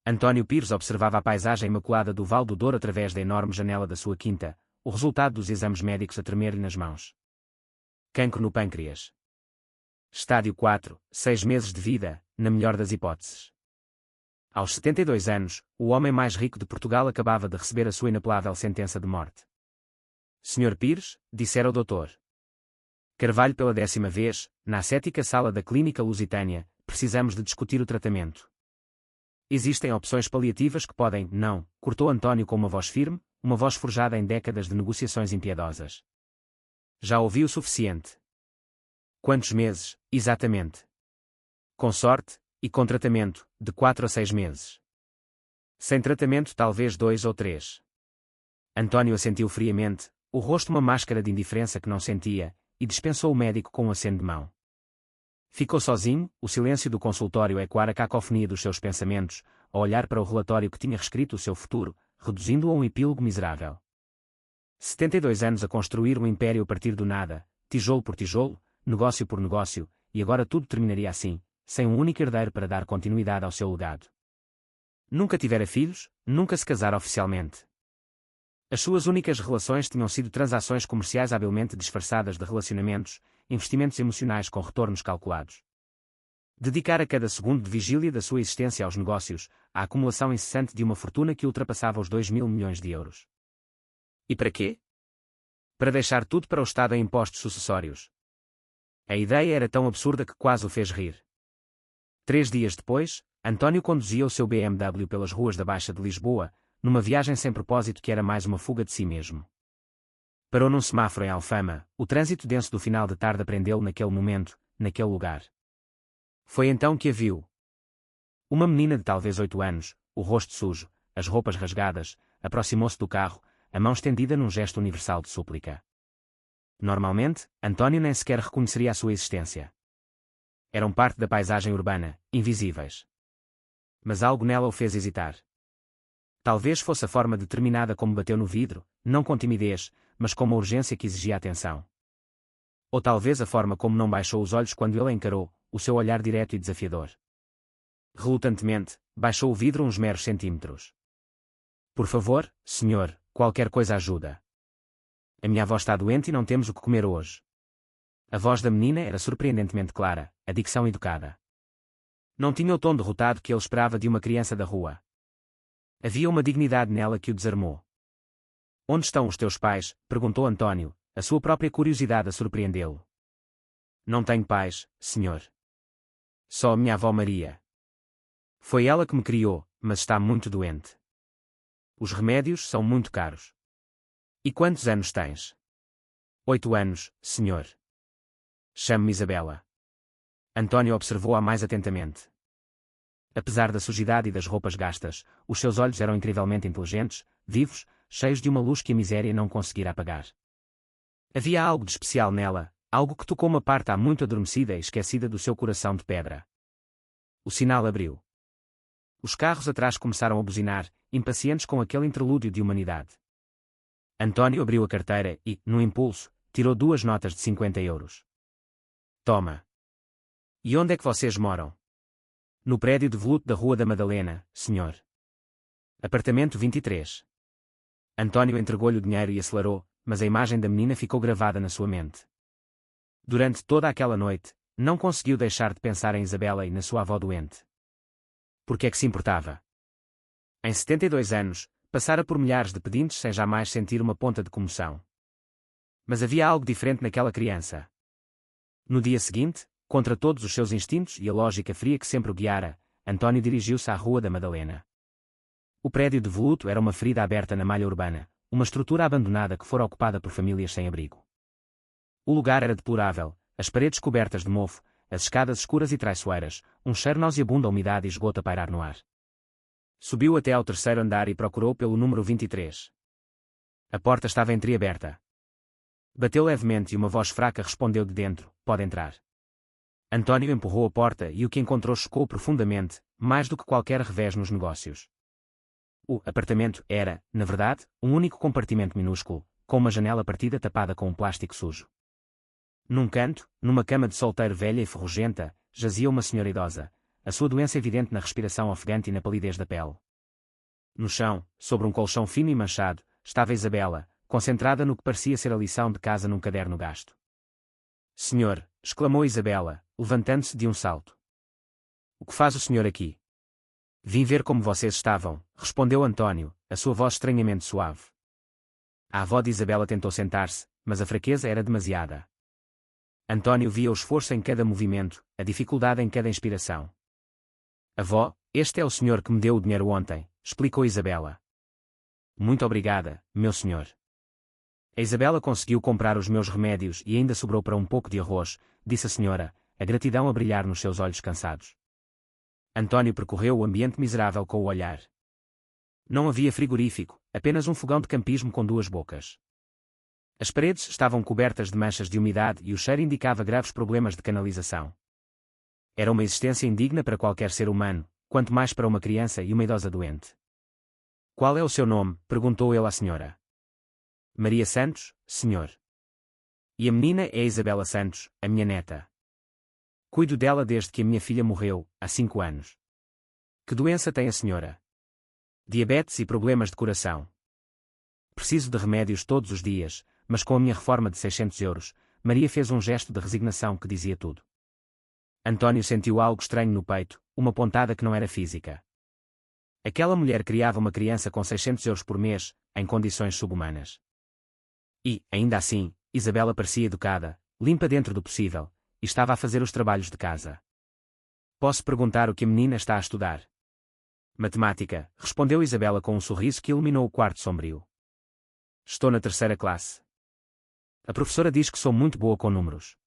António Pires observava a paisagem imaculada do Val do Douro através da enorme janela da sua quinta, o resultado dos exames médicos a tremer-lhe nas mãos. Cancro no pâncreas. Estádio 4, 6 meses de vida, na melhor das hipóteses. Aos 72 anos, o homem mais rico de Portugal acabava de receber a sua inapelável sentença de morte. Sr. Pires, dissera o doutor Carvalho pela 10ª vez, na ascética sala da Clínica Lusitânia, precisamos de discutir o tratamento. Existem opções paliativas que podem, não, cortou António com uma voz firme, uma voz forjada em décadas de negociações impiedosas. Já ouvi o suficiente. Quantos meses, exatamente? Com sorte, e com tratamento, de 4 a 6 meses. Sem tratamento talvez 2 ou 3. António assentiu friamente, o rosto uma máscara de indiferença que não sentia, e dispensou o médico com um aceno de mão. Ficou sozinho, o silêncio do consultório a ecoar a cacofonia dos seus pensamentos, a olhar para o relatório que tinha reescrito o seu futuro, reduzindo-o a um epílogo miserável. 72 anos a construir um império a partir do nada, tijolo por tijolo, negócio por negócio, e agora tudo terminaria assim, sem um único herdeiro para dar continuidade ao seu legado. Nunca tivera filhos, nunca se casara oficialmente. As suas únicas relações tinham sido transações comerciais habilmente disfarçadas de relacionamentos, investimentos emocionais com retornos calculados. Dedicara cada segundo de vigília da sua existência aos negócios, à acumulação incessante de uma fortuna que ultrapassava os 2.000 milhões de euros. E para quê? Para deixar tudo para o Estado em impostos sucessórios. A ideia era tão absurda que quase o fez rir. 3 dias depois, António conduzia o seu BMW pelas ruas da Baixa de Lisboa, numa viagem sem propósito que era mais uma fuga de si mesmo. Parou num semáforo em Alfama, o trânsito denso do final de tarde prendeu-o naquele momento, naquele lugar. Foi então que a viu. Uma menina de talvez 8 anos, o rosto sujo, as roupas rasgadas, aproximou-se do carro, a mão estendida num gesto universal de súplica. Normalmente, António nem sequer reconheceria a sua existência. Eram parte da paisagem urbana, invisíveis. Mas algo nela o fez hesitar. Talvez fosse a forma determinada como bateu no vidro, não com timidez, mas com uma urgência que exigia atenção. Ou talvez a forma como não baixou os olhos quando ele a encarou, o seu olhar direto e desafiador. Relutantemente, baixou o vidro uns meros centímetros. Por favor, senhor, qualquer coisa ajuda. A minha avó está doente e não temos o que comer hoje. A voz da menina era surpreendentemente clara, a dicção educada. Não tinha o tom derrotado que ele esperava de uma criança da rua. Havia uma dignidade nela que o desarmou. Onde estão os teus pais? Perguntou António, a sua própria curiosidade a surpreendê-lo. Não tenho pais, senhor. Só a minha avó Maria. Foi ela que me criou, mas está muito doente. Os remédios são muito caros. E quantos anos tens? 8 anos, senhor. Chamo-me Isabela. António observou-a mais atentamente. Apesar da sujidade e das roupas gastas, os seus olhos eram incrivelmente inteligentes, vivos, cheios de uma luz que a miséria não conseguira apagar. Havia algo de especial nela, algo que tocou uma parte há muito adormecida e esquecida do seu coração de pedra. O sinal abriu. Os carros atrás começaram a buzinar, impacientes com aquele interlúdio de humanidade. António abriu a carteira e, num impulso, tirou 2 notas de 50 euros. Toma. E onde é que vocês moram? No prédio de veludo da Rua da Madalena, senhor. Apartamento 23. António entregou-lhe o dinheiro e acelerou, mas a imagem da menina ficou gravada na sua mente. Durante toda aquela noite, não conseguiu deixar de pensar em Isabela e na sua avó doente. Por que é que se importava? Em 72 anos, passara por milhares de pedintes sem jamais sentir uma ponta de comoção. Mas havia algo diferente naquela criança. No dia seguinte, contra todos os seus instintos e a lógica fria que sempre o guiara, António dirigiu-se à Rua da Madalena. O prédio de veludo era uma ferida aberta na malha urbana, uma estrutura abandonada que fora ocupada por famílias sem abrigo. O lugar era deplorável, as paredes cobertas de mofo, as escadas escuras e traiçoeiras, um cheiro nauseabundo a umidade e esgoto a pairar no ar. Subiu até ao 3º andar e procurou pelo número 23. A porta estava entreaberta. Bateu levemente e uma voz fraca respondeu de dentro: pode entrar. António empurrou a porta e o que encontrou chocou profundamente, mais do que qualquer revés nos negócios. O apartamento era, na verdade, um único compartimento minúsculo, com uma janela partida tapada com um plástico sujo. Num canto, numa cama de solteiro velha e ferrugenta, jazia uma senhora idosa, a sua doença evidente na respiração ofegante e na palidez da pele. No chão, sobre um colchão fino e manchado, estava Isabela, concentrada no que parecia ser a lição de casa num caderno gasto. Senhor, exclamou Isabela, levantando-se de um salto. O que faz o senhor aqui? Vim ver como vocês estavam, respondeu António, a sua voz estranhamente suave. A avó de Isabela tentou sentar-se, mas a fraqueza era demasiada. António via o esforço em cada movimento, a dificuldade em cada inspiração. Avó, este é o senhor que me deu o dinheiro ontem, explicou Isabela. Muito obrigada, meu senhor. A Isabela conseguiu comprar os meus remédios e ainda sobrou para um pouco de arroz, disse a senhora, a gratidão a brilhar nos seus olhos cansados. António percorreu o ambiente miserável com o olhar. Não havia frigorífico, apenas um fogão de campismo com duas bocas. As paredes estavam cobertas de manchas de umidade e o cheiro indicava graves problemas de canalização. Era uma existência indigna para qualquer ser humano, quanto mais para uma criança e uma idosa doente. Qual é o seu nome? Perguntou ele à senhora. Maria Santos, senhor. E a menina é Isabela Santos, a minha neta. Cuido dela desde que a minha filha morreu, há 5 anos. Que doença tem a senhora? Diabetes e problemas de coração. Preciso de remédios todos os dias, mas com a minha reforma de 600 euros, Maria fez um gesto de resignação que dizia tudo. António sentiu algo estranho no peito, uma pontada que não era física. Aquela mulher criava uma criança com 600 euros por mês, em condições subhumanas. E, ainda assim, Isabela parecia educada, limpa dentro do possível, e estava a fazer os trabalhos de casa. Posso perguntar o que a menina está a estudar? Matemática, respondeu Isabela com um sorriso que iluminou o quarto sombrio. Estou na 3ª classe. A professora diz que sou muito boa com números.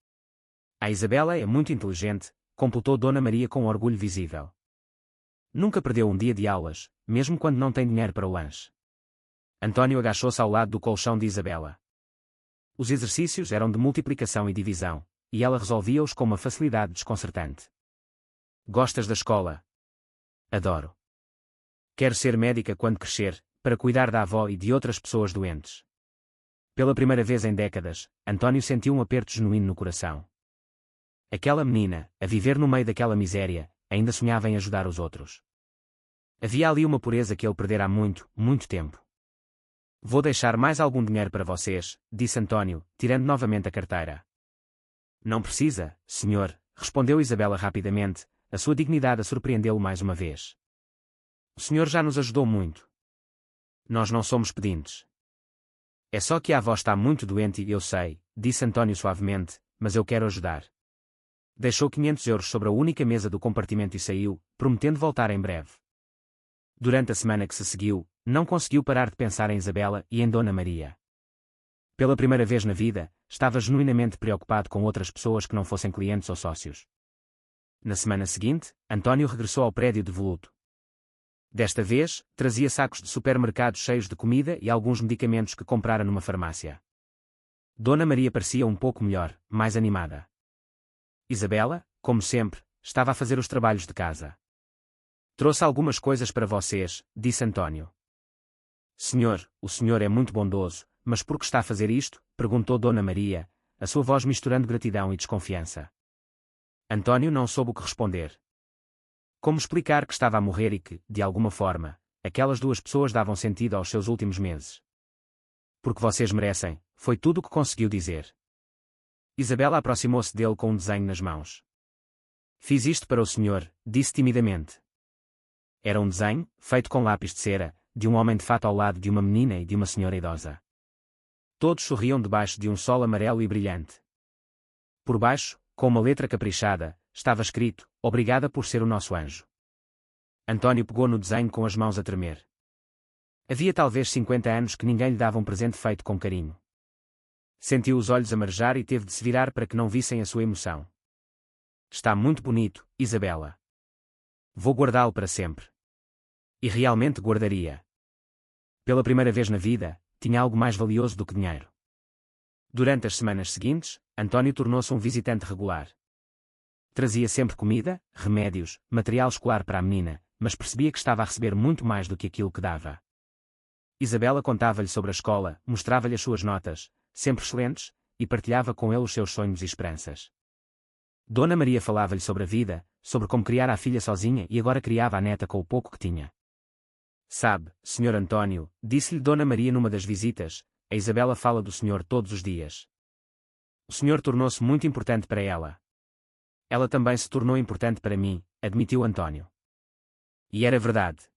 A Isabela é muito inteligente, completou Dona Maria com orgulho visível. Nunca perdeu um dia de aulas, mesmo quando não tem dinheiro para o lanche. António agachou-se ao lado do colchão de Isabela. Os exercícios eram de multiplicação e divisão, e ela resolvia-os com uma facilidade desconcertante. Gostas da escola? Adoro. Quero ser médica quando crescer, para cuidar da avó e de outras pessoas doentes. Pela primeira vez em décadas, António sentiu um aperto genuíno no coração. Aquela menina, a viver no meio daquela miséria, ainda sonhava em ajudar os outros. Havia ali uma pureza que ele perdera há muito, muito tempo. Vou deixar mais algum dinheiro para vocês, disse António, tirando novamente a carteira. Não precisa, senhor, respondeu Isabela rapidamente, a sua dignidade a surpreendê-lo mais uma vez. O senhor já nos ajudou muito. Nós não somos pedintes. É só que a avó está muito doente e eu sei, disse António suavemente, mas eu quero ajudar. Deixou 500 euros sobre a única mesa do compartimento e saiu, prometendo voltar em breve. Durante a semana que se seguiu, não conseguiu parar de pensar em Isabela e em Dona Maria. Pela primeira vez na vida, estava genuinamente preocupado com outras pessoas que não fossem clientes ou sócios. Na semana seguinte, António regressou ao prédio de voluto. Desta vez, trazia sacos de supermercado cheios de comida e alguns medicamentos que comprara numa farmácia. Dona Maria parecia um pouco melhor, mais animada. Isabela, como sempre, estava a fazer os trabalhos de casa. Trouxe algumas coisas para vocês, disse António. Senhor, o senhor é muito bondoso, mas por que está a fazer isto? Perguntou Dona Maria, a sua voz misturando gratidão e desconfiança. António não soube o que responder. Como explicar que estava a morrer e que, de alguma forma, aquelas duas pessoas davam sentido aos seus últimos meses? Porque vocês merecem, foi tudo o que conseguiu dizer. Isabela aproximou-se dele com um desenho nas mãos. Fiz isto para o senhor, disse timidamente. Era um desenho, feito com lápis de cera, de um homem de fato ao lado de uma menina e de uma senhora idosa. Todos sorriam debaixo de um sol amarelo e brilhante. Por baixo, com uma letra caprichada, estava escrito, obrigada por ser o nosso anjo. António pegou no desenho com as mãos a tremer. Havia talvez 50 anos que ninguém lhe dava um presente feito com carinho. Sentiu os olhos a marejar e teve de se virar para que não vissem a sua emoção. Está muito bonito, Isabela. Vou guardá-lo para sempre. E realmente guardaria. Pela primeira vez na vida, tinha algo mais valioso do que dinheiro. Durante as semanas seguintes, António tornou-se um visitante regular. Trazia sempre comida, remédios, material escolar para a menina, mas percebia que estava a receber muito mais do que aquilo que dava. Isabela contava-lhe sobre a escola, mostrava-lhe as suas notas, sempre excelentes, e partilhava com ele os seus sonhos e esperanças. Dona Maria falava-lhe sobre a vida, sobre como criar a filha sozinha e agora criava a neta com o pouco que tinha. Sabe, Sr. Antônio, disse-lhe Dona Maria numa das visitas, a Isabela fala do senhor todos os dias. O senhor tornou-se muito importante para ela. Ela também se tornou importante para mim, admitiu Antônio. E era verdade.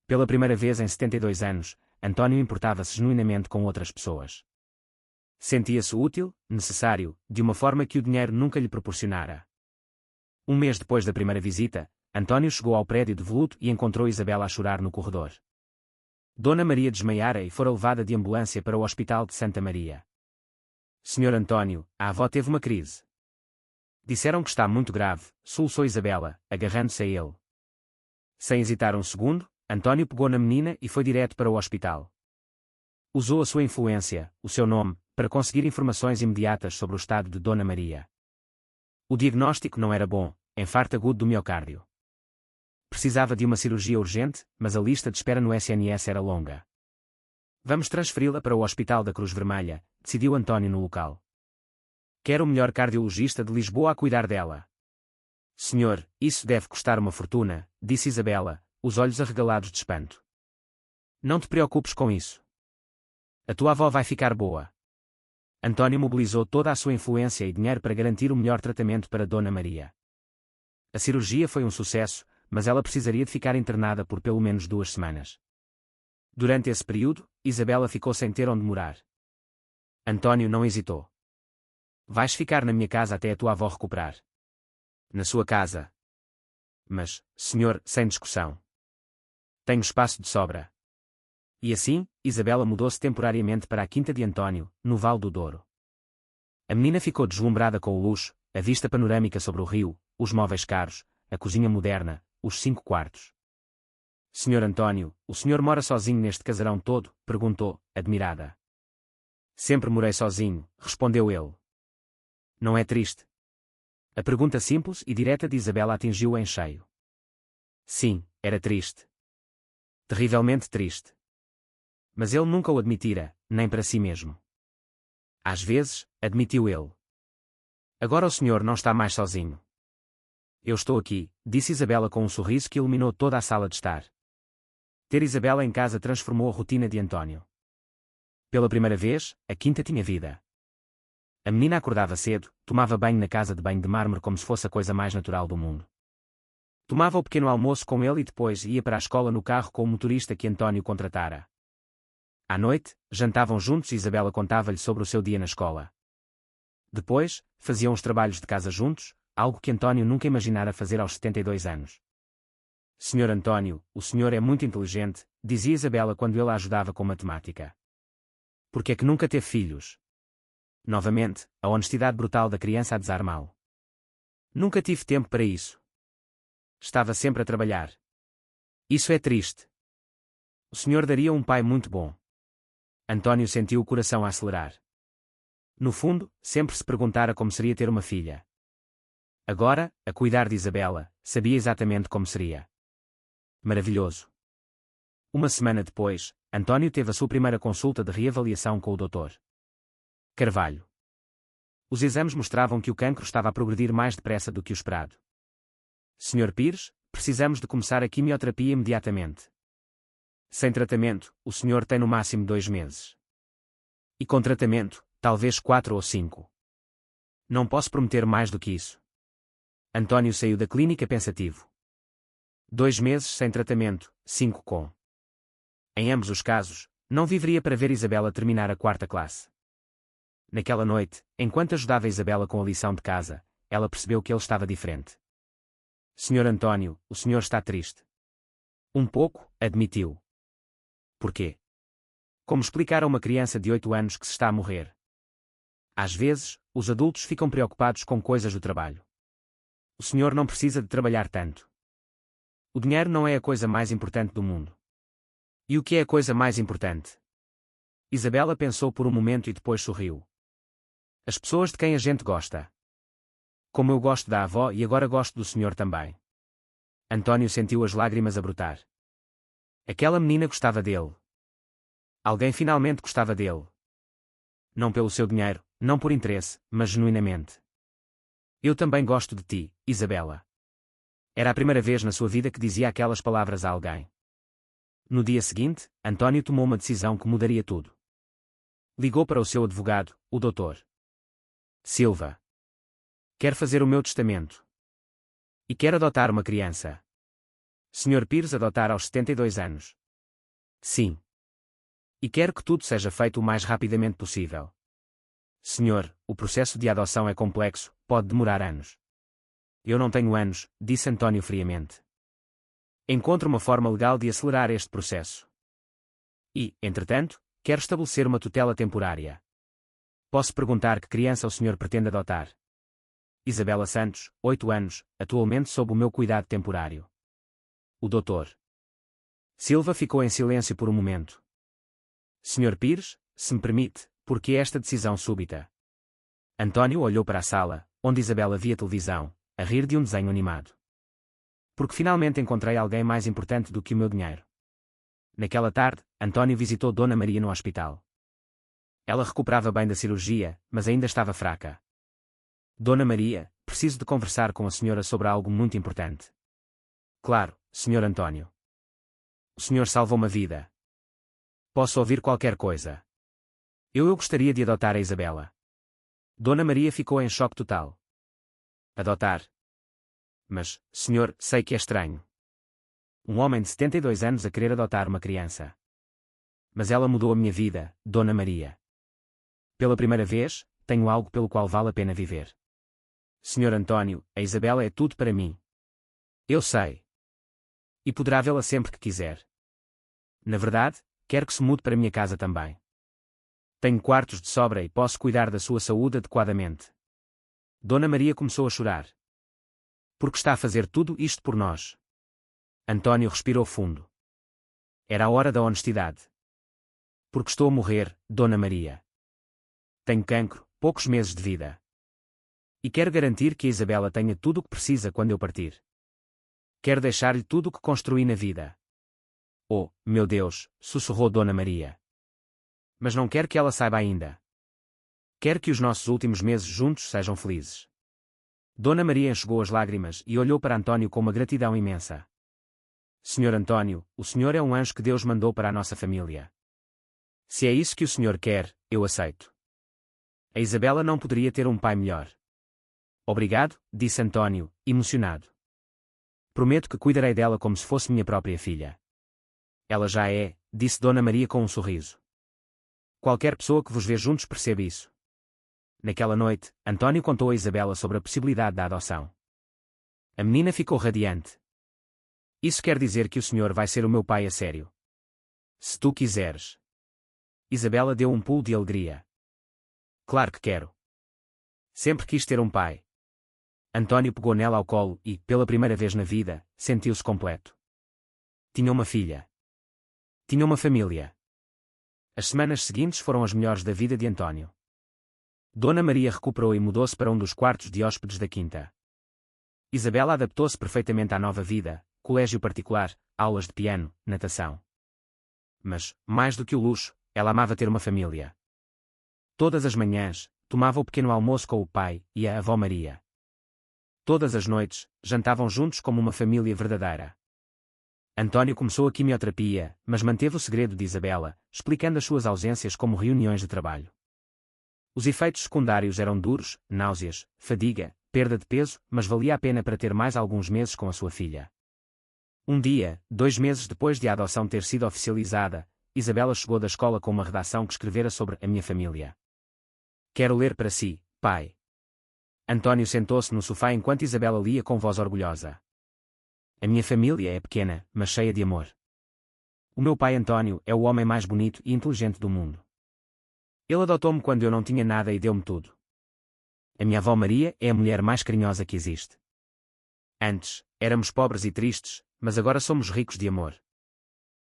Pela primeira vez em 72 anos, Antônio importava-se genuinamente com outras pessoas. Sentia-se útil, necessário, de uma forma que o dinheiro nunca lhe proporcionara. Um mês depois da primeira visita, Antônio chegou ao prédio de Voluto e encontrou Isabela a chorar no corredor. Dona Maria desmaiara e fora levada de ambulância para o Hospital de Santa Maria. Senhor Antônio, a avó teve uma crise. Disseram que está muito grave, soluçou Isabela, agarrando-se a ele. Sem hesitar um segundo, Antônio pegou na menina e foi direto para o hospital. Usou a sua influência, o seu nome, para conseguir informações imediatas sobre o estado de Dona Maria. O diagnóstico não era bom, infarto agudo do miocárdio. Precisava de uma cirurgia urgente, mas a lista de espera no SNS era longa. Vamos transferi-la para o Hospital da Cruz Vermelha, decidiu Antônio no local. Quero o melhor cardiologista de Lisboa a cuidar dela. Senhor, isso deve custar uma fortuna, disse Isabela, os olhos arregalados de espanto. Não te preocupes com isso. A tua avó vai ficar boa. Antônio mobilizou toda a sua influência e dinheiro para garantir o melhor tratamento para Dona Maria. A cirurgia foi um sucesso, mas ela precisaria de ficar internada por pelo menos 2 semanas. Durante esse período, Isabela ficou sem ter onde morar. Antônio não hesitou. Vais ficar na minha casa até a tua avó recuperar. Na sua casa. Mas, senhor, sem discussão. Tenho espaço de sobra. E assim, Isabela mudou-se temporariamente para a quinta de Antônio, no Vale do Douro. A menina ficou deslumbrada com o luxo, a vista panorâmica sobre o rio, os móveis caros, a cozinha moderna, os 5 quartos. Senhor Antônio, o senhor mora sozinho neste casarão todo? Perguntou, admirada. Sempre morei sozinho, respondeu ele. Não é triste? A pergunta simples e direta de Isabela atingiu-o em cheio. Sim, era triste. Terrivelmente triste. Mas ele nunca o admitira, nem para si mesmo. Às vezes, admitiu ele. Agora o senhor não está mais sozinho. Eu estou aqui, disse Isabela com um sorriso que iluminou toda a sala de estar. Ter Isabela em casa transformou a rotina de Antônio. Pela primeira vez, a quinta tinha vida. A menina acordava cedo, tomava banho na casa de banho de mármore como se fosse a coisa mais natural do mundo. Tomava o pequeno almoço com ele e depois ia para a escola no carro com o motorista que Antônio contratara. À noite, jantavam juntos e Isabela contava-lhe sobre o seu dia na escola. Depois, faziam os trabalhos de casa juntos, algo que Antônio nunca imaginara fazer aos 72 anos. Senhor Antônio, o senhor é muito inteligente, dizia Isabela quando ele a ajudava com matemática. Por que é que nunca teve filhos? Novamente, a honestidade brutal da criança a desarmá-lo. Nunca tive tempo para isso. Estava sempre a trabalhar. Isso é triste. O senhor daria um pai muito bom. Antônio sentiu o coração a acelerar. No fundo, sempre se perguntara como seria ter uma filha. Agora, a cuidar de Isabela, sabia exatamente como seria. Maravilhoso. Uma semana depois, Antônio teve a sua primeira consulta de reavaliação com o Dr. Carvalho. Os exames mostravam que o cancro estava a progredir mais depressa do que o esperado. Sr. Pires, precisamos de começar a quimioterapia imediatamente. Sem tratamento, o senhor tem no máximo 2 meses. E com tratamento, talvez 4 ou 5. Não posso prometer mais do que isso. Antônio saiu da clínica pensativo. 2 meses sem tratamento, 5 com. Em ambos os casos, não viveria para ver Isabela terminar a 4ª classe. Naquela noite, enquanto ajudava Isabela com a lição de casa, ela percebeu que ele estava diferente. Senhor Antônio, o senhor está triste. Um pouco, admitiu. Porquê? Como explicar a uma criança de 8 anos que se está a morrer? Às vezes, os adultos ficam preocupados com coisas do trabalho. O senhor não precisa de trabalhar tanto. O dinheiro não é a coisa mais importante do mundo. E o que é a coisa mais importante? Isabela pensou por um momento e depois sorriu. As pessoas de quem a gente gosta. Como eu gosto da avó e agora gosto do senhor também. Antônio sentiu as lágrimas a brotar. Aquela menina gostava dele. Alguém finalmente gostava dele. Não pelo seu dinheiro, não por interesse, mas genuinamente. Eu também gosto de ti, Isabela. Era a primeira vez na sua vida que dizia aquelas palavras a alguém. No dia seguinte, António tomou uma decisão que mudaria tudo. Ligou para o seu advogado, o Dr. Silva. Quero fazer o meu testamento. E quero adotar uma criança. Sr. Pires adotar aos 72 anos. Sim. E quero que tudo seja feito o mais rapidamente possível. Senhor, o processo de adoção é complexo, pode demorar anos. Eu não tenho anos, disse António friamente. Encontro uma forma legal de acelerar este processo. E, entretanto, quero estabelecer uma tutela temporária. Posso perguntar que criança o senhor pretende adotar? Isabela Santos, 8 anos, atualmente sob o meu cuidado temporário. O Dr. Silva ficou em silêncio por um momento. Sr. Pires, se me permite, por que esta decisão súbita? António olhou para a sala, onde Isabela via televisão, a rir de um desenho animado. Porque finalmente encontrei alguém mais importante do que o meu dinheiro. Naquela tarde, António visitou Dona Maria no hospital. Ela recuperava bem da cirurgia, mas ainda estava fraca. Dona Maria, preciso de conversar com a senhora sobre algo muito importante. Claro, Sr. António. O senhor salvou uma vida. Posso ouvir qualquer coisa. Eu gostaria de adotar a Isabela. Dona Maria ficou em choque total. Adotar? Mas, senhor, sei que é estranho. Um homem de 72 anos a querer adotar uma criança. Mas ela mudou a minha vida, Dona Maria. Pela primeira vez, tenho algo pelo qual vale a pena viver. Senhor António, a Isabela é tudo para mim. Eu sei. E poderá vê-la sempre que quiser. Na verdade, quero que se mude para minha casa também. Tenho quartos de sobra e posso cuidar da sua saúde adequadamente. Dona Maria começou a chorar. Porque está a fazer tudo isto por nós. António respirou fundo. Era a hora da honestidade. Porque estou a morrer, Dona Maria. Tenho cancro, poucos meses de vida. E quero garantir que a Isabela tenha tudo o que precisa quando eu partir. Quero deixar-lhe tudo o que construí na vida. Oh, meu Deus, sussurrou Dona Maria. Mas não quero que ela saiba ainda. Quero que os nossos últimos meses juntos sejam felizes. Dona Maria enxugou as lágrimas e olhou para António com uma gratidão imensa. Senhor António, o senhor é um anjo que Deus mandou para a nossa família. Se é isso que o senhor quer, eu aceito. A Isabela não poderia ter um pai melhor. Obrigado, disse António, emocionado. Prometo que cuidarei dela como se fosse minha própria filha. Ela já é, disse Dona Maria com um sorriso. Qualquer pessoa que vos vê juntos percebe isso. Naquela noite, António contou a Isabela sobre a possibilidade da adoção. A menina ficou radiante. Isso quer dizer que o senhor vai ser o meu pai a sério. Se tu quiseres. Isabela deu um pulo de alegria. Claro que quero. Sempre quis ter um pai. António pegou nela ao colo e, pela primeira vez na vida, sentiu-se completo. Tinha uma filha. Tinha uma família. As semanas seguintes foram as melhores da vida de António. Dona Maria recuperou e mudou-se para um dos quartos de hóspedes da quinta. Isabela adaptou-se perfeitamente à nova vida, colégio particular, aulas de piano, natação. Mas, mais do que o luxo, ela amava ter uma família. Todas as manhãs, tomava o pequeno almoço com o pai e a avó Maria. Todas as noites, jantavam juntos como uma família verdadeira. António começou a quimioterapia, mas manteve o segredo de Isabela, explicando as suas ausências como reuniões de trabalho. Os efeitos secundários eram duros, náuseas, fadiga, perda de peso, mas valia a pena para ter mais alguns meses com a sua filha. Um dia, 2 meses depois de a adoção ter sido oficializada, Isabela chegou da escola com uma redação que escrevera sobre a minha família. Quero ler para si, pai. António sentou-se no sofá enquanto Isabela lia com voz orgulhosa. A minha família é pequena, mas cheia de amor. O meu pai António é o homem mais bonito e inteligente do mundo. Ele adotou-me quando eu não tinha nada e deu-me tudo. A minha avó Maria é a mulher mais carinhosa que existe. Antes, éramos pobres e tristes, mas agora somos ricos de amor.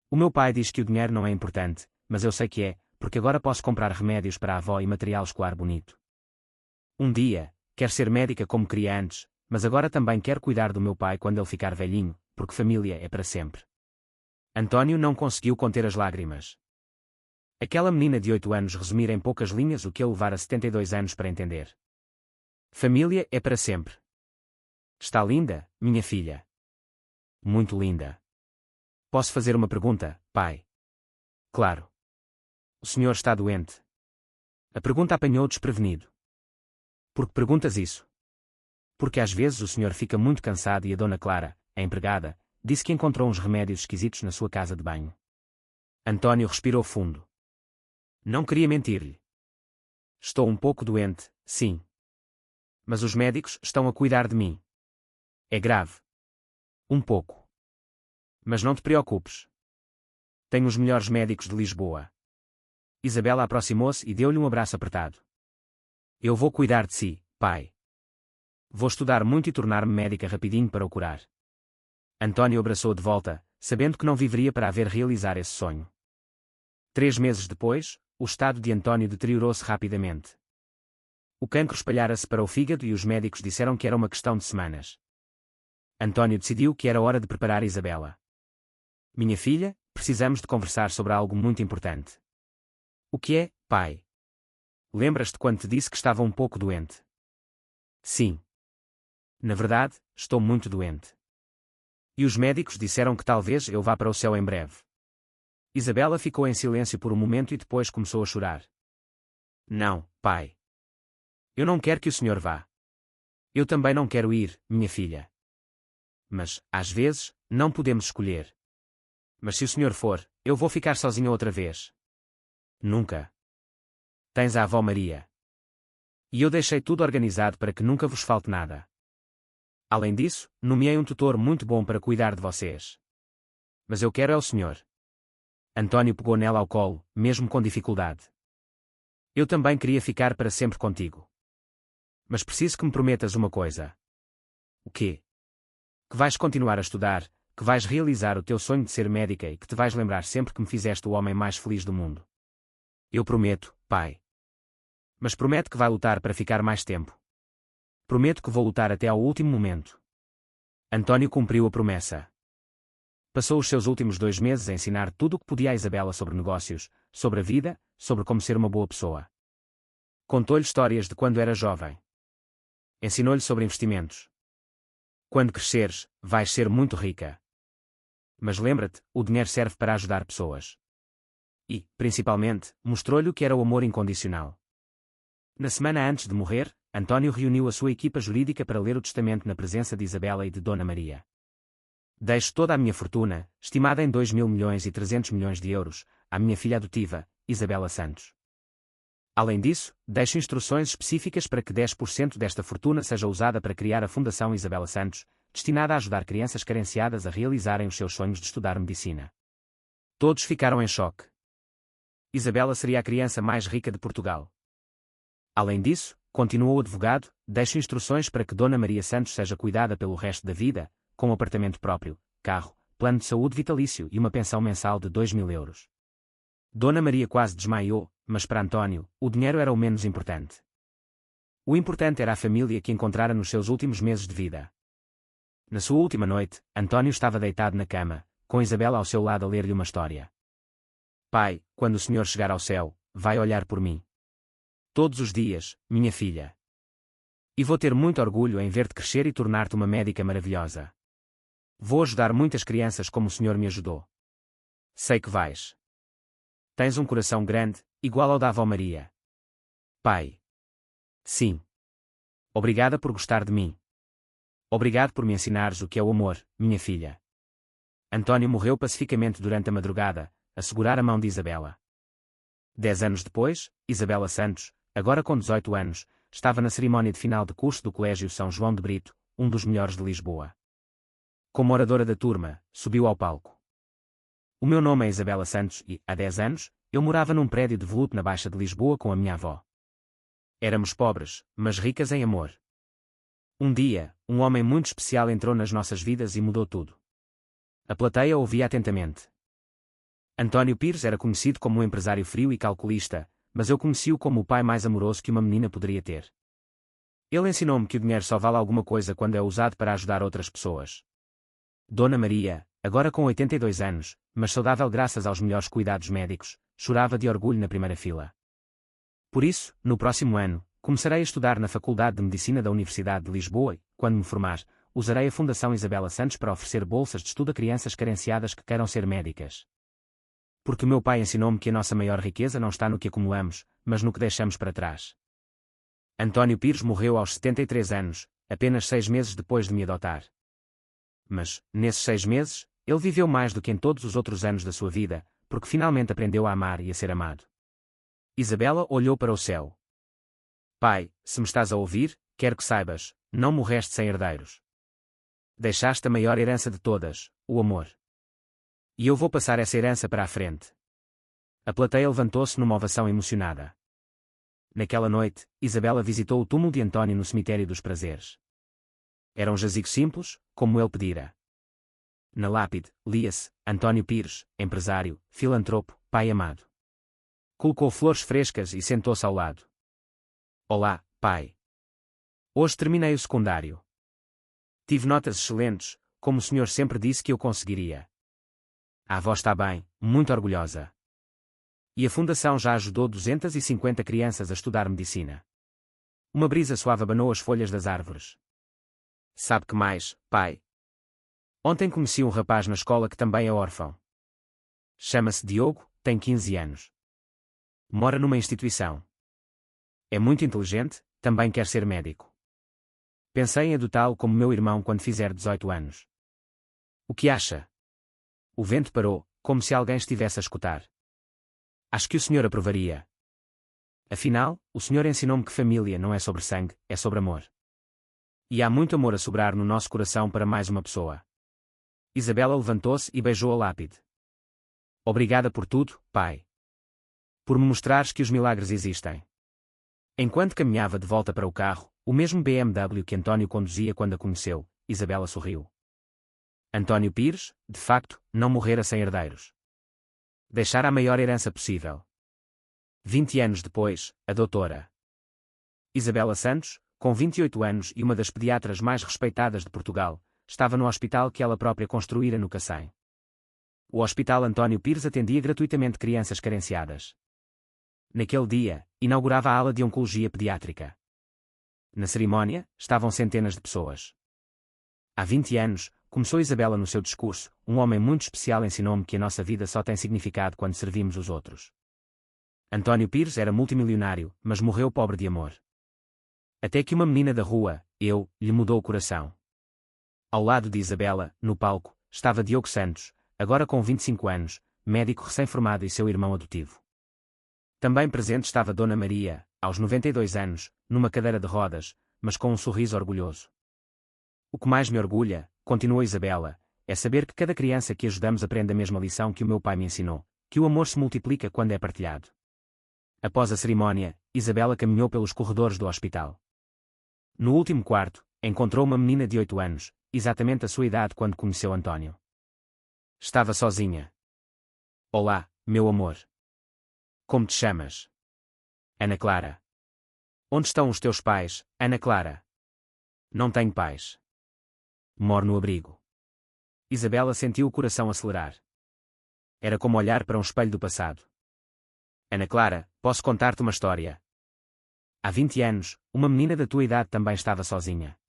O meu pai diz que o dinheiro não é importante, mas eu sei que é, porque agora posso comprar remédios para a avó e material escolar bonito. Um dia, quero ser médica como queria antes, mas agora também quero cuidar do meu pai quando ele ficar velhinho, porque família é para sempre. António não conseguiu conter as lágrimas. Aquela menina de 8 anos resumira em poucas linhas o que ele levara 72 anos para entender. Família é para sempre. Está linda, minha filha? Muito linda. Posso fazer uma pergunta, pai? Claro. O senhor está doente? A pergunta apanhou-o desprevenido. Por que perguntas isso? Porque às vezes o senhor fica muito cansado e a dona Clara, a empregada, disse que encontrou uns remédios esquisitos na sua casa de banho. António respirou fundo. Não queria mentir-lhe. Estou um pouco doente, sim. Mas os médicos estão a cuidar de mim. É grave. Um pouco. Mas não te preocupes. Tenho os melhores médicos de Lisboa. Isabela aproximou-se e deu-lhe um abraço apertado. Eu vou cuidar de si, pai. Vou estudar muito e tornar-me médica rapidinho para o curar. António abraçou-o de volta, sabendo que não viveria para a ver realizar esse sonho. 3 meses depois, o estado de António deteriorou-se rapidamente. O cancro espalhara-se para o fígado e os médicos disseram que era uma questão de semanas. António decidiu que era hora de preparar Isabela. Minha filha, precisamos de conversar sobre algo muito importante. O que é, pai? Lembras-te quando te disse que estava um pouco doente? Sim. Na verdade, estou muito doente. E os médicos disseram que talvez eu vá para o céu em breve. Isabela ficou em silêncio por um momento e depois começou a chorar. Não, pai. Eu não quero que o senhor vá. Eu também não quero ir, minha filha. Mas, às vezes, não podemos escolher. Mas se o senhor for, eu vou ficar sozinha outra vez. Nunca. Tens a avó Maria. E eu deixei tudo organizado para que nunca vos falte nada. Além disso, nomeei um tutor muito bom para cuidar de vocês. Mas eu quero é o senhor. António pegou nela ao colo, mesmo com dificuldade. Eu também queria ficar para sempre contigo. Mas preciso que me prometas uma coisa. O quê? Que vais continuar a estudar, que vais realizar o teu sonho de ser médica e que te vais lembrar sempre que me fizeste o homem mais feliz do mundo. Eu prometo, pai. Mas promete que vai lutar para ficar mais tempo. Prometo que vou lutar até ao último momento. António cumpriu a promessa. Passou os seus últimos 2 meses a ensinar tudo o que podia a Isabela sobre negócios, sobre a vida, sobre como ser uma boa pessoa. Contou-lhe histórias de quando era jovem. Ensinou-lhe sobre investimentos. Quando cresceres, vais ser muito rica. Mas lembra-te, o dinheiro serve para ajudar pessoas. E, principalmente, mostrou-lhe o que era o amor incondicional. Na semana antes de morrer, António reuniu a sua equipa jurídica para ler o testamento na presença de Isabela e de Dona Maria. Deixo toda a minha fortuna, estimada em 2.300.000.000 de euros, à minha filha adotiva, Isabela Santos. Além disso, deixo instruções específicas para que 10% desta fortuna seja usada para criar a Fundação Isabela Santos, destinada a ajudar crianças carenciadas a realizarem os seus sonhos de estudar medicina. Todos ficaram em choque. Isabela seria a criança mais rica de Portugal. Além disso, continuou o advogado, deixo instruções para que Dona Maria Santos seja cuidada pelo resto da vida, com um apartamento próprio, carro, plano de saúde vitalício e uma pensão mensal de 2.000 euros. Dona Maria quase desmaiou, mas para António, o dinheiro era o menos importante. O importante era a família que encontrara nos seus últimos meses de vida. Na sua última noite, António estava deitado na cama, com Isabela ao seu lado a ler-lhe uma história. Pai, quando o senhor chegar ao céu, vai olhar por mim. Todos os dias, minha filha. E vou ter muito orgulho em ver-te crescer e tornar-te uma médica maravilhosa. Vou ajudar muitas crianças como o senhor me ajudou. Sei que vais. Tens um coração grande, igual ao da avó Maria. Pai. Sim. Obrigada por gostar de mim. Obrigado por me ensinares o que é o amor, minha filha. António morreu pacificamente durante a madrugada, a segurar a mão de Isabela. 10 anos depois, Isabela Santos, agora com 18 anos, estava na cerimónia de final de curso do Colégio São João de Brito, um dos melhores de Lisboa. Como oradora da turma, subiu ao palco. O meu nome é Isabela Santos e, há 10 anos, eu morava num prédio de veludo na Baixa de Lisboa com a minha avó. Éramos pobres, mas ricas em amor. Um dia, um homem muito especial entrou nas nossas vidas e mudou tudo. A plateia ouvia atentamente. António Pires era conhecido como um empresário frio e calculista, mas eu conheci-o como o pai mais amoroso que uma menina poderia ter. Ele ensinou-me que o dinheiro só vale alguma coisa quando é usado para ajudar outras pessoas. Dona Maria, agora com 82 anos, mas saudável graças aos melhores cuidados médicos, chorava de orgulho na primeira fila. Por isso, no próximo ano, começarei a estudar na Faculdade de Medicina da Universidade de Lisboa e, quando me formar, usarei a Fundação Isabela Santos para oferecer bolsas de estudo a crianças carenciadas que queiram ser médicas. Porque meu pai ensinou-me que a nossa maior riqueza não está no que acumulamos, mas no que deixamos para trás. António Pires morreu aos 73 anos, apenas 6 meses depois de me adotar. Mas, nesses 6 meses, ele viveu mais do que em todos os outros anos da sua vida, porque finalmente aprendeu a amar e a ser amado. Isabela olhou para o céu. Pai, se me estás a ouvir, quero que saibas, não morreste sem herdeiros. Deixaste a maior herança de todas, o amor. E eu vou passar essa herança para a frente. A plateia levantou-se numa ovação emocionada. Naquela noite, Isabela visitou o túmulo de António no cemitério dos Prazeres. Era um jazigo simples, como ele pedira. Na lápide, lia-se, António Pires, empresário, filantropo, pai amado. Colocou flores frescas e sentou-se ao lado. Olá, pai. Hoje terminei o secundário. Tive notas excelentes, como o senhor sempre disse que eu conseguiria. A avó está bem, muito orgulhosa. E a Fundação já ajudou 250 crianças a estudar medicina. Uma brisa suave abanou as folhas das árvores. Sabe que mais, pai? Ontem conheci um rapaz na escola que também é órfão. Chama-se Diogo, tem 15 anos. Mora numa instituição. É muito inteligente, também quer ser médico. Pensei em adotá-lo como meu irmão quando fizer 18 anos. O que acha? O vento parou, como se alguém estivesse a escutar. Acho que o senhor aprovaria. Afinal, o senhor ensinou-me que família não é sobre sangue, é sobre amor. E há muito amor a sobrar no nosso coração para mais uma pessoa. Isabela levantou-se e beijou a lápide. Obrigada por tudo, pai. Por me mostrares que os milagres existem. Enquanto caminhava de volta para o carro, o mesmo BMW que António conduzia quando a conheceu, Isabela sorriu. António Pires, de facto, não morrera sem herdeiros. Deixara a maior herança possível. 20 anos depois, a doutora Isabela Santos, com 28 anos e uma das pediatras mais respeitadas de Portugal, estava no hospital que ela própria construíra no Cacém. O Hospital António Pires atendia gratuitamente crianças carenciadas. Naquele dia, inaugurava a ala de oncologia pediátrica. Na cerimónia, estavam centenas de pessoas. Há 20 anos, começou Isabela no seu discurso, um homem muito especial ensinou-me que a nossa vida só tem significado quando servimos os outros. António Pires era multimilionário, mas morreu pobre de amor. Até que uma menina da rua, eu, lhe mudou o coração. Ao lado de Isabela, no palco, estava Diogo Santos, agora com 25 anos, médico recém-formado e seu irmão adotivo. Também presente estava Dona Maria, aos 92 anos, numa cadeira de rodas, mas com um sorriso orgulhoso. O que mais me orgulha, continuou Isabela, é saber que cada criança que ajudamos aprende a mesma lição que o meu pai me ensinou, que o amor se multiplica quando é partilhado. Após a cerimónia, Isabela caminhou pelos corredores do hospital. No último quarto, encontrou uma menina de 8 anos, exatamente a sua idade quando conheceu António. Estava sozinha. Olá, meu amor. Como te chamas? Ana Clara. Onde estão os teus pais, Ana Clara? Não tenho pais. Moro no abrigo. Isabela sentiu o coração acelerar. Era como olhar para um espelho do passado. Ana Clara, posso contar-te uma história. Há 20 anos, uma menina da tua idade também estava sozinha.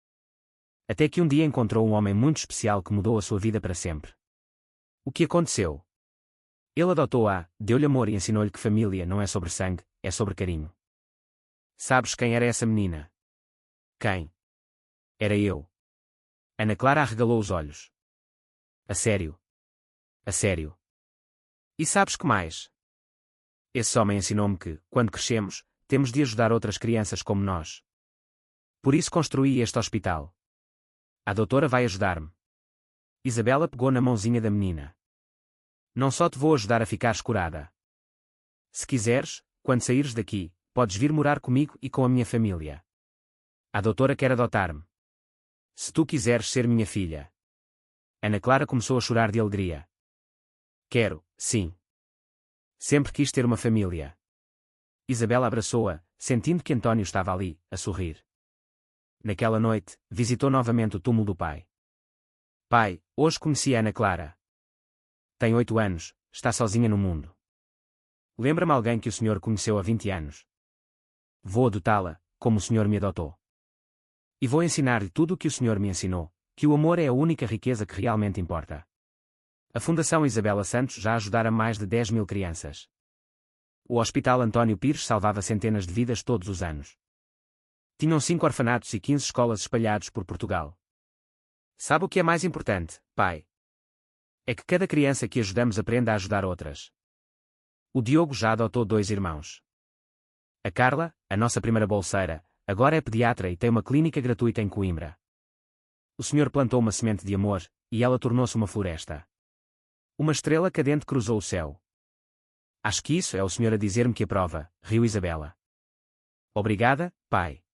Até que um dia encontrou um homem muito especial que mudou a sua vida para sempre. O que aconteceu? Ele adotou-a, deu-lhe amor e ensinou-lhe que família não é sobre sangue, é sobre carinho. Sabes quem era essa menina? Quem? Era eu. Ana Clara arregalou os olhos. A sério? A sério? E sabes que mais? Esse homem ensinou-me que, quando crescemos, temos de ajudar outras crianças como nós. Por isso construí este hospital. A doutora vai ajudar-me. Isabela pegou na mãozinha da menina. Não só te vou ajudar a ficares curada. Se quiseres, quando saíres daqui, podes vir morar comigo e com a minha família. A doutora quer adotar-me. Se tu quiseres ser minha filha. Ana Clara começou a chorar de alegria. Quero, sim. Sempre quis ter uma família. Isabela abraçou-a, sentindo que António estava ali, a sorrir. Naquela noite, visitou novamente o túmulo do pai. Pai, hoje conheci a Ana Clara. Tem 8 anos, está sozinha no mundo. Lembra-me alguém que o senhor conheceu há 20 anos. Vou adotá-la, como o Senhor me adotou. E vou ensinar-lhe tudo o que o Senhor me ensinou, que o amor é a única riqueza que realmente importa. A Fundação Isabela Santos já ajudara mais de 10.000 crianças. O Hospital António Pires salvava centenas de vidas todos os anos. Tinham 5 orfanatos e 15 escolas espalhados por Portugal. Sabe o que é mais importante, pai? É que cada criança que ajudamos aprenda a ajudar outras. O Diogo já adotou 2 irmãos. A Carla, a nossa primeira bolseira, agora é pediatra e tem uma clínica gratuita em Coimbra. O Senhor plantou uma semente de amor, e ela tornou-se uma floresta. Uma estrela cadente cruzou o céu. Acho que isso é o Senhor a dizer-me que aprova, riu Isabela. Obrigada, pai.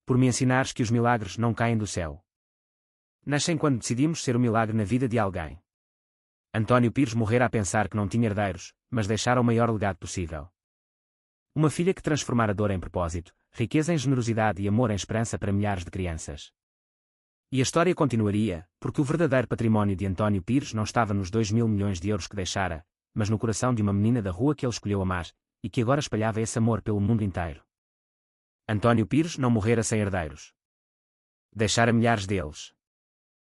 Por me ensinares que os milagres não caem do céu. Nascem quando decidimos ser o milagre na vida de alguém. António Pires morrera a pensar que não tinha herdeiros, mas deixara o maior legado possível. Uma filha que transformara dor em propósito, riqueza em generosidade e amor em esperança para milhares de crianças. E a história continuaria, porque o verdadeiro património de António Pires não estava nos 2.000 milhões de euros que deixara, mas no coração de uma menina da rua que ele escolheu amar, e que agora espalhava esse amor pelo mundo inteiro. António Pires não morrera sem herdeiros. Deixara milhares deles.